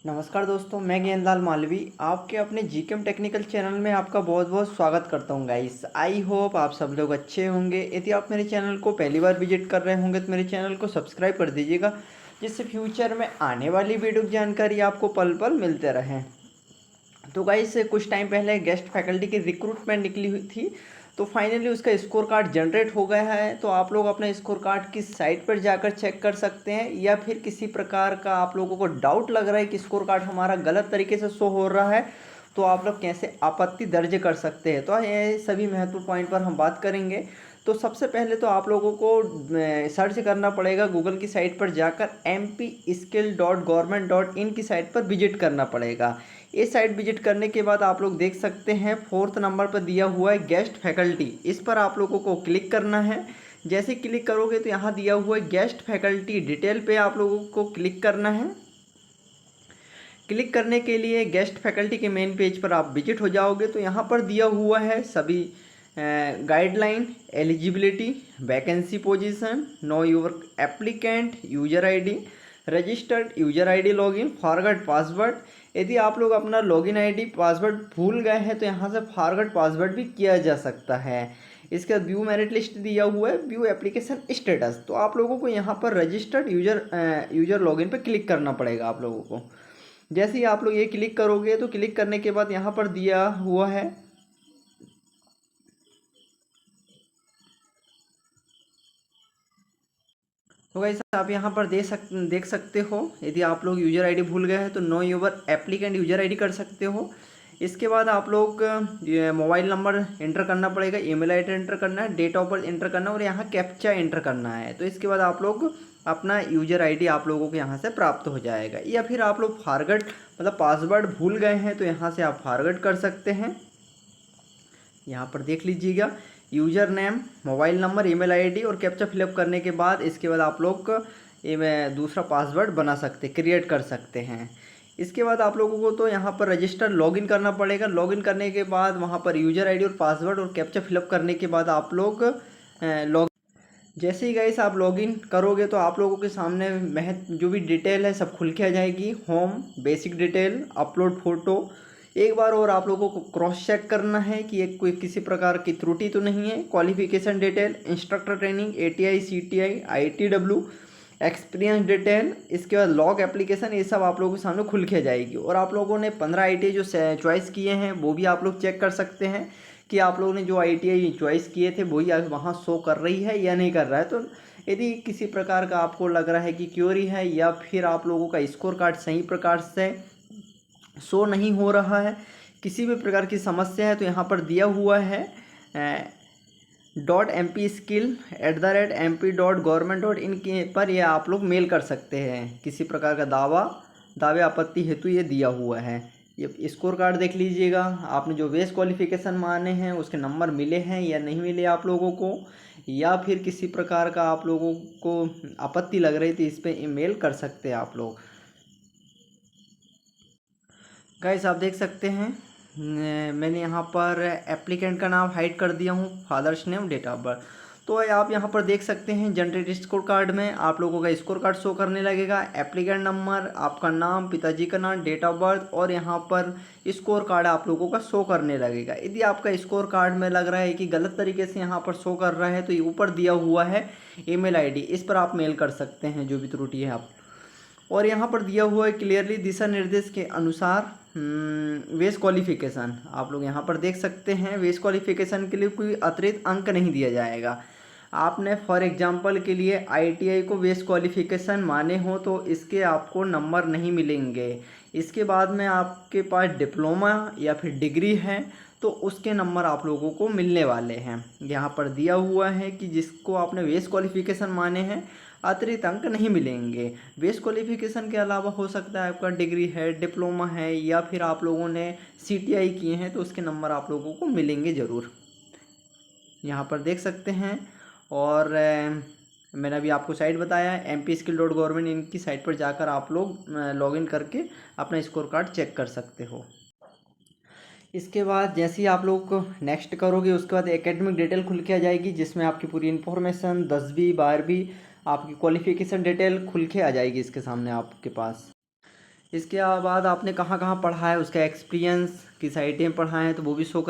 नमस्कार दोस्तों, मैं ज्ञानलाल मालवी आपके अपने जीकेएम टेक्निकल चैनल में आपका बहुत बहुत स्वागत करता हूं गाइस। आई होप आप सब लोग अच्छे होंगे। यदि आप मेरे चैनल को पहली बार विजिट कर रहे होंगे तो मेरे चैनल को सब्सक्राइब कर दीजिएगा, जिससे फ्यूचर में आने वाली वीडियो की जानकारी आपको पल पल मिलते रहें। तो गाइस, कुछ टाइम पहले गेस्ट फैकल्टी की रिक्रूटमेंट निकली हुई थी, तो फाइनली उसका स्कोर कार्ड जनरेट हो गया है। तो आप लोग अपने स्कोर कार्ड की साइट पर जाकर चेक कर सकते हैं, या फिर किसी प्रकार का आप लोगों को डाउट लग रहा है कि स्कोर कार्ड हमारा गलत तरीके से शो हो रहा है, तो आप लोग कैसे आपत्ति दर्ज कर सकते हैं। तो ये सभी महत्वपूर्ण पॉइंट पर हम बात करेंगे। तो सबसे पहले तो आप लोगों को सर्च करना पड़ेगा गूगल की साइट पर जाकर, mp-skill.government.in की साइट पर विजिट करना पड़ेगा। ये साइट विजिट करने के बाद आप लोग देख सकते हैं 4th नंबर पर दिया हुआ है गेस्ट फैकल्टी। इस पर आप लोगों को क्लिक करना है। जैसे क्लिक करोगे तो यहाँ दिया हुआ है गेस्ट फैकल्टी डिटेल पे आप लोगों को क्लिक करना है। क्लिक करने के लिए गेस्ट फैकल्टी के मेन पेज पर आप विजिट हो जाओगे, तो यहाँ पर दिया हुआ है सभी guideline, eligibility, vacancy position, know your applicant, user ID, registered user ID, login, forgot password. यदि आप लोग अपना लॉगिन आईडी पासवर्ड भूल गए हैं तो यहाँ से फॉरगॉट पासवर्ड भी किया जा सकता है। इसके बाद व्यू मेरिट लिस्ट दिया हुआ है, व्यू एप्लीकेशन स्टेटस। तो आप लोगों को यहाँ पर रजिस्टर्ड यूजर लॉगिन पर क्लिक करना पड़ेगा आप लोगों को। जैसे ही आप लोग ये क्लिक करोगे तो क्लिक करने के बाद यहाँ पर दिया हुआ है तो गाइस, आप यहाँ पर देख सकते हो। यदि आप लोग यूजर आईडी भूल गए हैं तो know your applicant user ID कर सकते हो। इसके बाद आप लोग मोबाइल नंबर एंटर करना पड़ेगा, ईमेल आईडी एंटर करना है, डेट ऑफ बर्थ एंटर करना है और यहाँ कैप्चा एंटर करना है। तो इसके बाद आप लोग अपना यूजर आईडी आप लोगों को यहाँ से प्राप्त हो जाएगा। या फिर आप लोग फॉरगॉट मतलब पासवर्ड भूल गए हैं तो यहाँ से आप फॉरगॉट कर सकते हैं। यहाँ पर देख लीजिएगा, user name, mobile number, email ID और कैप्चा फिलअप करने के बाद इसके बाद आप लोग ये दूसरा पासवर्ड बना सकते, क्रिएट कर सकते हैं। इसके बाद आप लोगों को तो यहाँ पर रजिस्टर लॉगिन करना पड़ेगा। लॉगिन करने के बाद वहाँ पर यूज़र आईडी और पासवर्ड और कैप्चा फिलअप करने के बाद आप लोग लॉग जैसे ही गाइस आप लॉगिन करोगे तो आप लोगों के सामने जो भी डिटेल है सब खुल के आ जाएगी। Home, basic detail, upload photo. एक बार और आप लोगों को क्रॉस चेक करना है कि एक कोई किसी प्रकार की त्रुटि तो नहीं है। Qualification detail, instructor training, ATI, CTI, ITW, experience detail. इसके बाद लॉग एप्लीकेशन, ये सब आप लोगों के सामने खुल के जाएगी। और आप लोगों ने 15 ITI जो चॉइस किए हैं वो भी आप लोग चेक कर सकते हैं कि आप लोगों ने जो ITI चॉइस किए थे वही वहाँ शो कर रही है या नहीं कर रहा है। तो यदि किसी प्रकार का आपको लग रहा है कि क्वेरी है या फिर आप लोगों का स्कोर कार्ड सही प्रकार से शो नहीं हो रहा है, किसी भी प्रकार की समस्या है, तो यहाँ पर दिया हुआ है .mp-skill@mp.government.in के पर ये आप लोग मेल कर सकते हैं। किसी प्रकार का दावे आपत्ति हेतु ये दिया हुआ है। ये स्कोर कार्ड देख लीजिएगा, आपने जो बेस क्वालिफिकेशन माने हैं उसके नंबर मिले हैं या नहीं मिले आप लोगों को, या फिर किसी प्रकार का आप लोगों को आपत्ति लग रही थी, इस पर ईमेल कर सकते हैं आप लोग। गाइस, आप देख सकते हैं मैंने यहाँ पर एप्लीकेंट का नाम हाइड कर दिया हूँ, father's name, date of birth. तो आप यहाँ पर देख सकते हैं जनरेट स्कोर कार्ड में आप लोगों का स्कोर कार्ड शो करने लगेगा। एप्लीकेंट नंबर, आपका नाम, पिताजी का नाम, डेट ऑफ बर्थ और यहाँ पर स्कोर कार्ड आप लोगों का शो करने लगेगा। यदि आपका स्कोर कार्ड में लग रहा है कि गलत तरीके से यहाँ पर शो कर रहा है तो ये ऊपर दिया हुआ है ईमेल आईडी, इस पर आप मेल कर सकते हैं जो भी त्रुटि है आप। और यहाँ पर दिया हुआ है क्लियरली दिशा निर्देश के अनुसार वेस क्वालिफिकेशन, आप लोग यहाँ पर देख सकते हैं। वेस क्वालिफिकेशन के लिए कोई अतिरिक्त अंक नहीं दिया जाएगा। आपने फॉर एग्जांपल के लिए ITI को वेस क्वालिफिकेशन माने हो तो इसके आपको नंबर नहीं मिलेंगे। इसके बाद में आपके पास डिप्लोमा या फिर डिग्री है तो उसके नंबर आप लोगों को मिलने वाले हैं। यहाँ पर दिया हुआ है कि जिसको आपने वेस क्वालिफिकेशन माने हैं अतिरिक्त अंक नहीं मिलेंगे। बेस क्वालिफिकेशन के अलावा हो सकता है आपका डिग्री है, डिप्लोमा है या फिर आप लोगों ने CTI किए हैं तो उसके नंबर आप लोगों को मिलेंगे ज़रूर। यहाँ पर देख सकते हैं। और मैंने अभी आपको साइट बताया है mp-skill.government इनकी साइट पर जाकर आप लोग लॉगिन करके अपना स्कोर कार्ड चेक कर सकते हो। इसके बाद जैसे ही आप लोग नेक्स्ट करोगे उसके बाद एकेडमिक डिटेल खुल के आ जाएगी, जिसमें आपकी पूरी इन्फॉर्मेशन 10वीं 12वीं आपकी क्वालिफिकेशन डिटेल खुल के आ जाएगी इसके सामने आपके पास। इसके बाद आपने कहाँ कहाँ पढ़ा है, उसका एक्सपीरियंस किस ITI में पढ़ा है तो वो भी शो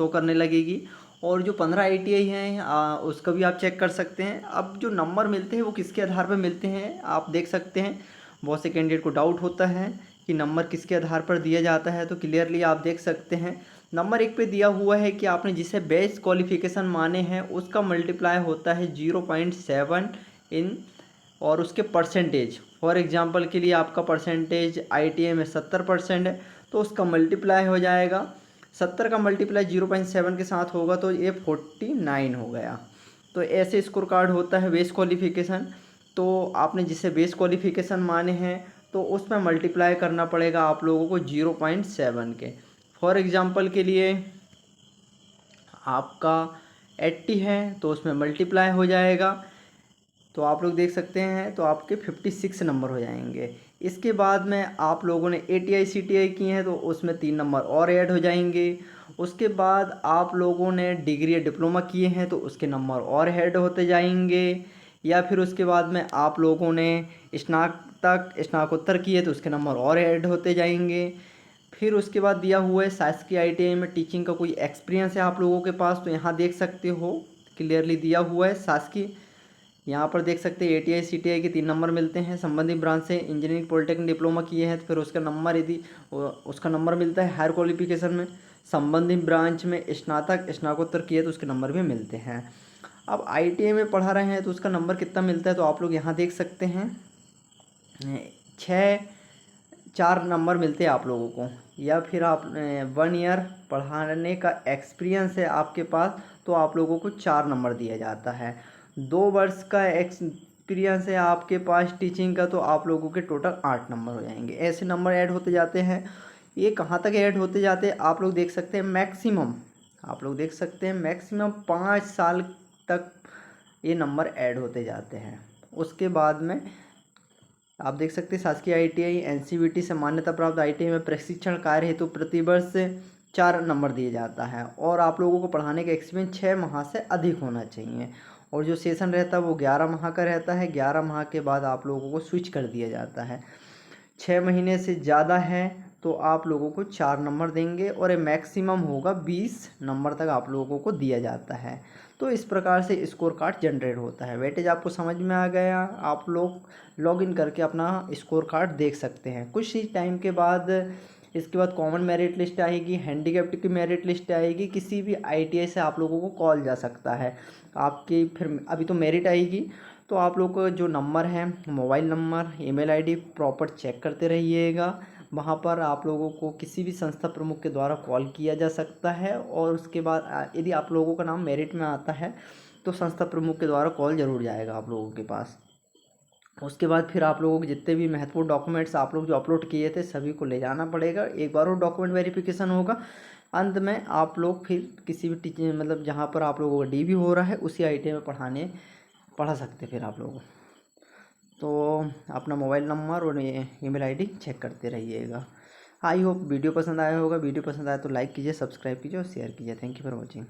करने लगेगी। और जो 15 ITI हैं उसका भी आप चेक कर सकते हैं। अब जो नंबर मिलते हैं वो किसके आधार पर मिलते हैं आप देख सकते हैं। बहुत से कैंडिडेट को डाउट होता है कि नंबर किसके आधार पर दिया जाता है, तो क्लियरली आप देख सकते हैं। नंबर 1 पे दिया हुआ है कि आपने जिसे बेस्ट क्वालिफिकेशन माने हैं उसका मल्टीप्लाई होता है 0.7 इन और उसके परसेंटेज। फॉर एग्जांपल के लिए आपका परसेंटेज ITI में 70% है तो उसका मल्टीप्लाई हो जाएगा, 70 का मल्टीप्लाई 0.7 के साथ होगा तो ये 49 हो गया। तो ऐसे स्कोर कार्ड होता है बेस क्वालिफिकेशन। तो आपने जिसे बेस क्वालिफिकेशन माने हैं तो उसमें मल्टीप्लाई करना पड़ेगा आप लोगों को 0.7 के। फॉर एग्जांपल के लिए आपका 80 है तो उसमें मल्टीप्लाई हो जाएगा, तो आप लोग देख सकते हैं तो आपके 56 नंबर हो जाएंगे। इसके बाद में आप लोगों ने ATI CTI किए हैं तो उसमें 3 नंबर और ऐड हो जाएंगे। उसके बाद आप लोगों ने डिग्री या डिप्लोमा किए हैं तो उसके नंबर और ऐड होते जाएंगे। या फिर उसके बाद में आप लोगों ने स्नातकोत्तर किए तो उसके नंबर और ऐड होते जाएंगे। फिर उसके बाद दिया हुआ है शासकीय ITI में टीचिंग का कोई एक्सपीरियंस है आप लोगों के पास तो यहाँ देख सकते हो क्लियरली दिया हुआ है शासकीय। यहाँ पर देख सकते हैं ATI CTI के 3 नंबर मिलते हैं। संबंधित ब्रांच से इंजीनियरिंग पॉलिटेक्निक डिप्लोमा किए हैं तो फिर उसका नंबर यदि उसका नंबर मिलता है हायर क्वालिफिकेशन में। संबंधित ब्रांच में स्नातकोत्तर किए तो उसके नंबर भी मिलते हैं। अब ITI में पढ़ा रहे हैं तो उसका नंबर कितना मिलता है तो आप लोग यहाँ देख सकते हैं 4 नंबर मिलते हैं आप लोगों को। या फिर आप 1 ईयर पढ़ाने का एक्सपीरियंस है आपके पास तो आप लोगों को 4 नंबर दिया जाता है। 2 वर्ष का एक्सपीरियंस है आपके पास टीचिंग का तो आप लोगों के टोटल 8 नंबर हो जाएंगे। ऐसे नंबर ऐड होते जाते हैं। ये कहाँ तक ऐड होते जाते हैं आप लोग देख सकते हैं मैक्सिमम, आप लोग देख सकते हैं मैक्सिमम 5 साल तक ये नंबर ऐड होते जाते हैं। उसके बाद में आप देख सकते हैं शासकीय ITI NCVT से मान्यता प्राप्त ITI में प्रशिक्षण कार्य हेतु प्रतिवर्ष 4 नंबर दिए जाता है। और आप लोगों को पढ़ाने का एक्सपीरियंस 6 माह से अधिक होना चाहिए। और जो सेशन रहता है वो 11 माह का रहता है। 11 माह के बाद आप लोगों को स्विच कर दिया जाता है। 6 महीने से ज़्यादा है तो आप लोगों को 4 नंबर देंगे और ये मैक्सिमम होगा 20 नंबर तक आप लोगों को दिया जाता है। तो इस प्रकार से स्कोर कार्ड जनरेट होता है। वेटेज आपको समझ में आ गया, आप लोग लॉगिन करके अपना स्कोर कार्ड देख सकते हैं। कुछ ही टाइम के बाद इसके बाद कॉमन मेरिट लिस्ट आएगी, हैंडीकैप्ड की मेरिट लिस्ट आएगी। किसी भी ITI से आप लोगों को कॉल जा सकता है आपकी। फिर अभी तो मेरिट आएगी तो आप लोग को जो नंबर है mobile number email ID proper check करते रहिएगा। वहाँ पर आप लोगों को किसी भी संस्था प्रमुख के द्वारा कॉल किया जा सकता है। और उसके बाद यदि आप लोगों का नाम मेरिट में आता है तो संस्था प्रमुख के द्वारा कॉल ज़रूर जाएगा आप लोगों के पास। उसके बाद फिर आप लोगों के जितने भी महत्वपूर्ण डॉक्यूमेंट्स आप लोग जो अपलोड किए थे सभी को ले जाना पड़ेगा। एक बार वो डॉक्यूमेंट वेरिफिकेशन होगा। अंत में आप लोग फिर किसी भी टीचिंग मतलब जहाँ पर आप लोगों का DV हो रहा है उसी ITI में पढ़ा सकते फिर आप लोग। तो अपना मोबाइल नंबर और ईमेल ID चेक करते रहिएगा। आई होप वीडियो पसंद आया होगा। वीडियो पसंद आया तो लाइक कीजिए, सब्सक्राइब कीजिए और शेयर कीजिए। Thank you for watching.